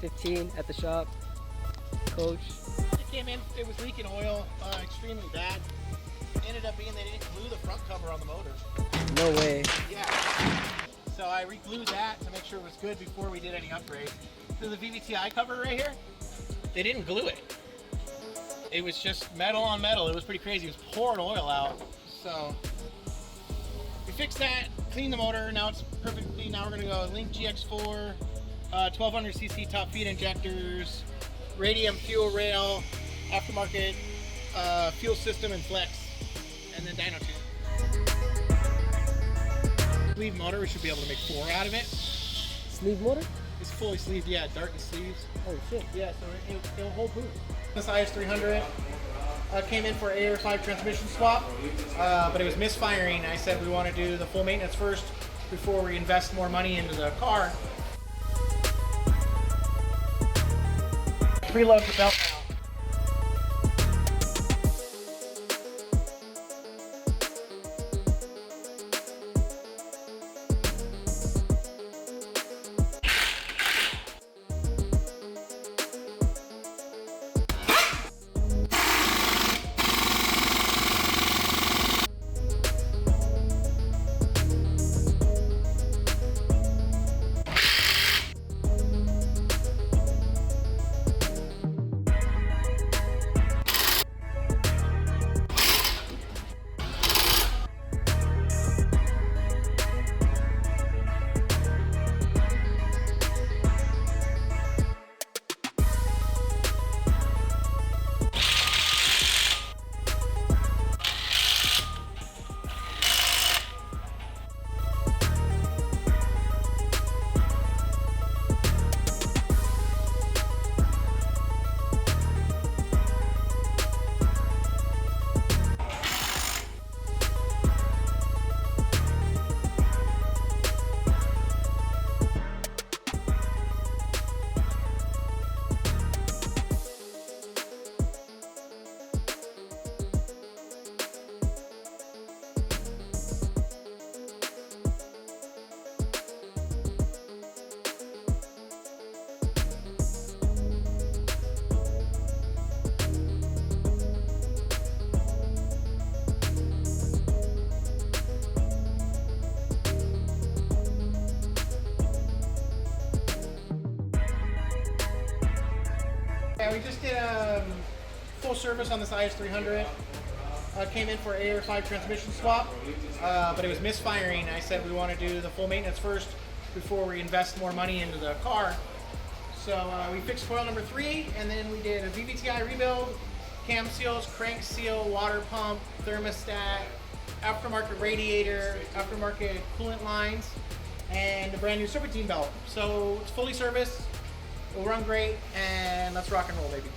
15 at the shop. Coach. It came in, it was leaking oil extremely bad. Ended up being they didn't glue the front cover on the motor. No way. Yeah. So I re-glued that to make sure it was good before we did any upgrades. So the VVTi cover right here, they didn't glue it. It was just metal on metal. It was pretty crazy. It was pouring oil out. So we fixed that, cleaned the motor. Now it's perfectly. Now we're gonna go Link GX4, 1200cc top feed injectors, radium fuel rail, aftermarket fuel system and flex, and then dyno tube. Sleeve motor, we should be able to make 4 out of it. Sleeve motor? It's fully sleeved, yeah, darkened sleeves. Oh shit. Yeah, so it'll hold boot. This IS300 came in for AR5 transmission swap, but it was misfiring. I said we want to do the full maintenance first before we invest more money into the car. Preload the belt now. Yeah, we just did a full service on this IS300. Came in for AR5 transmission swap, but it was misfiring. I said we want to do the full maintenance first before we invest more money into the car. So we fixed coil number 3, and then we did a VVTi rebuild, cam seals, crank seal, water pump, thermostat, aftermarket radiator, aftermarket coolant lines, and a brand new serpentine belt. So it's fully serviced. It'll run great, and let's rock and roll, baby.